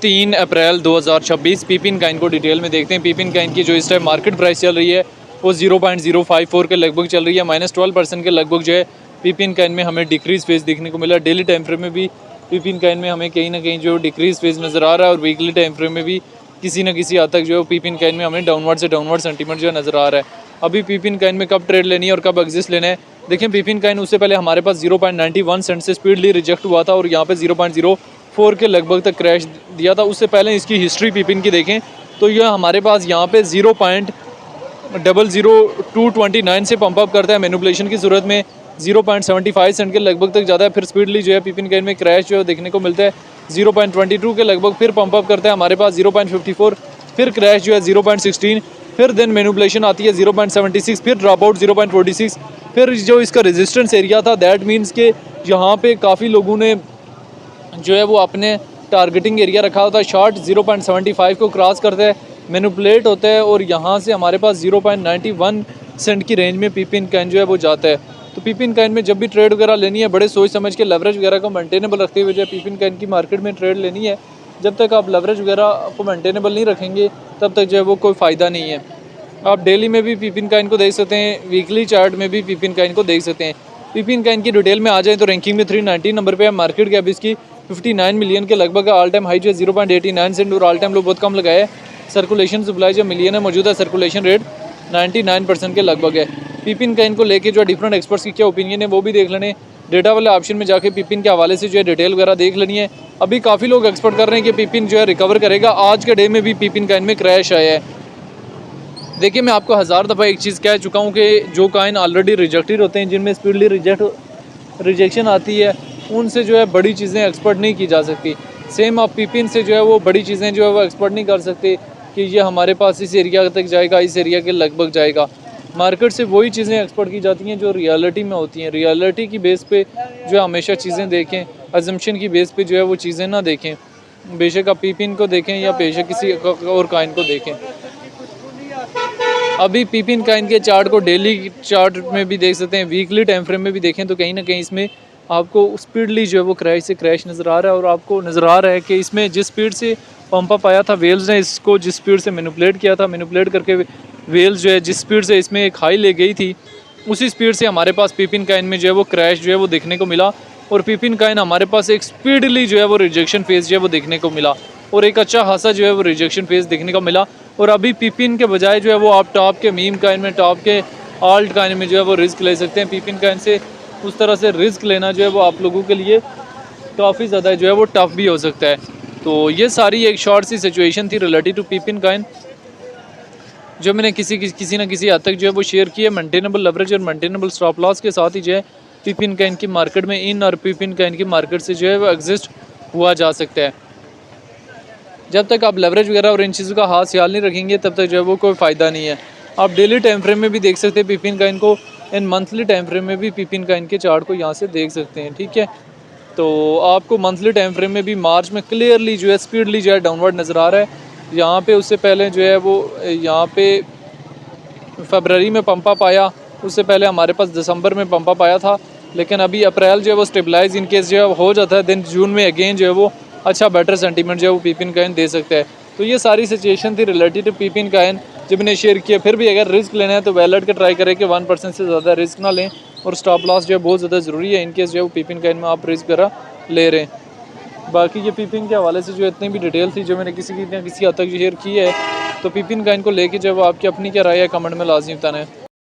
3 अप्रैल 2026 पीपिन Kine को detail में देखते हैं। पीपिन काइन की जो इस टाइम मार्केट प्राइस चल रही है वो 0.054 के लगभग चल रही है, -12% के लगभग जो है पीपिन काइन में हमें डिक्रीज फेज देखने को मिला। डेली टाइम फ्रेम में भी पीपिन काइन में हमें कहीं ना कहीं जो डिक्रीज फेज नज़र आ रहा है और वीकली टाइम फ्रेम में भी किसी न किसी हद तक जो है पीपिन काइन में हमें डाउनवर्ड से डाउनवर्ड सेंटीमेंट जो है नज़र आ रहा है। अभी पीपिन काइन में कब ट्रेड लेनी है और कब एग्जिस्ट लेना है, देखिए पीपिन काइन उससे पहले हमारे पास 0.91 सेंट से स्पीडली रिजेक्ट हुआ था और यहाँ पे 0.04 के लगभग तक क्रैश दिया था। उससे पहले इसकी हिस्ट्री पीपिन की देखें तो यह हमारे पास यहाँ पे 0.00229 से पंप अप करता है, मैनिपुलेशन की सूरत में 0.75 सेंट के लगभग तक जाता है। फिर स्पीडली जो है पीपिन काइन में क्रैश जो है देखने को मिलता है 0.22 के लगभग, फिर पंप अप करता है हमारे पास 0.54, फिर क्रैश जो है 0.16, फिर देन मैनिपुलेशन आती है 0.76, फिर ड्रॉप आउट 0.46, फिर जो इसका रेजिस्टेंस एरिया था दैट मीन्स के यहाँ पे काफ़ी लोगों ने जो है वो अपने टारगेटिंग एरिया रखा होता है। शॉर्ट 0.75 को क्रॉस करता है, मैनिपुलेट होता है और यहाँ से हमारे पास 0.91 सेंट की रेंज में पीपिन काइन जो है वो जाता है। तो पीपिन काइन में जब भी ट्रेड वगैरह लेनी है बड़े सोच समझ के लेवरेज वगैरह को मेंटेनेबल रखते हुए जो पीपिन काइन की मार्केट में ट्रेड लेनी है। जब तक आप लेवरेज वगैरह को मेंटेनेबल नहीं रखेंगे तब तक जो है वो कोई फ़ायदा नहीं है। आप डेली में भी पीपिन काइन को देख सकते हैं, वीकली चार्ट में भी पीपिन काइन को देख सकते हैं। पीपिन काइन की डिटेल में आ जाए तो रैंकिंग में 319 नंबर पे है, मार्केट कैप इसकी 59 मिलियन के लगभग है, ऑल टाइम हाई जो है 0.89 सेंट और ऑल टाइम लो बहुत कम लगाया है। सर्कुलेशन सप्लाई जो मिलियन है, मौजूदा सर्कुलेशन रेट 99% के लगभग है। पीपिन काइन को लेके जो डिफरेंट एक्सपर्ट्स की क्या ओपिनियन है वो भी देख लेने, डेटा वाले ऑप्शन में जाके पीपिन के हवाले से जो है डिटेल वगैरह देख लेनी है। अभी काफ़ी लोग एक्सपेक्ट कर रहे हैं कि पीपिन जो है रिकवर करेगा, आज के डे में भी पीपिन काइन में क्रैश आया है। देखिए मैं आपको 1000 दफ़ा एक चीज़ कह चुका हूँ कि जो काइन ऑलरेडी रिजेक्टेड होते हैं, जिनमें स्पीडली रिजेक्शन आती है, उनसे जो है बड़ी चीज़ें एक्सपर्ट नहीं की जा सकती। सेम आप पीपिन से जो है वो बड़ी चीज़ें जो है वो एक्सपर्ट नहीं कर सकते कि ये हमारे पास इस एरिया तक जाएगा, इस एरिया के लगभग जाएगा। मार्केट से वही चीज़ें एक्सपर्ट की जाती हैं जो रियलिटी में होती हैं। रियलिटी की बेस पे जो है हमेशा चीज़ें देखें, अजम्पशन की बेस पे जो है वो चीज़ें ना देखें। बेशक आप पीपिन को देखें या बेशक किसी और काइन को देखें। अभी पीपिन काइन के चार्ट को डेली चार्ट में भी देख सकते हैं, वीकली टाइम फ्रेम में भी देखें तो कहीं ना कहीं इसमें आपको स्पीडली जो है वो क्रैश से क्रैश नज़र आ रहा है और आपको नज़र आ रहा है कि इसमें जिस स्पीड से पंप अप आया था, वेल्स ने इसको जिस स्पीड से मैनिपुलेट किया था, मैनिपुलेट करके वेल्स जो है जिस स्पीड से इसमें एक हाई ले गई थी, उसी स्पीड से हमारे पास पीपिन काइन में जो है वो क्रैश जो है वो देखने को मिला और पीपिन काइन हमारे पास एक स्पीडली जो है वो रिजेक्शन फेज जो है वो देखने को मिला और एक अच्छा खासा जो है वो रिजेक्शन फेज देखने को मिला। और अभी पीपिन के बजाय जो है वो आप टॉप के मीम काइन में, टॉप के आल्ट काइन में जो है वो रिस्क ले सकते हैं। पीपिन काइन से उस तरह से रिस्क लेना जो है वो आप लोगों के लिए काफ़ी ज़्यादा जो है वो टफ भी हो सकता है। तो ये सारी एक शॉर्ट सी सिचुएशन थी रिलेटेड टू पीपिन काइन जो मैंने किसी न किसी हद तक जो है वो शेयर की है। मेंटेनेबल लेवरेज और मेंटेनेबल स्टॉप लॉस के साथ ही जो है पीपिन काइन की मार्केट में इन और पीपिन काइन की मार्केट से जो है वो एग्जिस्ट हुआ जा सकता है। जब तक आप लेवरेज वगैरह और इन चीज़ों का हाथ ख्याल नहीं रखेंगे तब तक जो है वो कोई फ़ायदा नहीं है। आप डेली टाइम फ्रेम में भी देख सकते हैं पीपिन काइन को, इन मंथली टाइम फ्रेम में भी पीपिन काइन के चार्ट को यहाँ से देख सकते हैं, ठीक है। तो आपको मंथली टाइम फ्रेम में भी मार्च में क्लियरली जो है स्पीडली जो है डाउनवर्ड नज़र आ रहा है। यहाँ पे उससे पहले जो है वो यहाँ पे फरवरी में पंप अप आया, उससे पहले हमारे पास दिसंबर में पंप अप आया था, लेकिन अभी अप्रैल जो है वो स्टेबलाइज इन केस जो है हो जाता है, देन जून में अगेन जो है वो अच्छा बेटर सेंटीमेंट जो है वो पीपिन काइन दे सकता है। तो ये सारी सिचुएशन थी रिलेटेड टू पीपिन काइन जब मैंने शेयर किया। फिर भी अगर रिस्क लेना है तो वैलेट का ट्राई करें कि 1% से ज़्यादा रिस्क ना लें और स्टॉप लॉस जो है बहुत ज़्यादा ज़रूरी है इनकेस जो है वो पीपिन काइन में आप रिस्क वगैरह ले रहे हैं। बाकी ये पीपिन के हवाले से जो इतनी भी डिटेल थी जो मैंने किसी हद तक शेयर की है। तो पीपिन काइन को लेके जब आपकी अपनी क्या राय है कमेंट में लाजमी बताना है।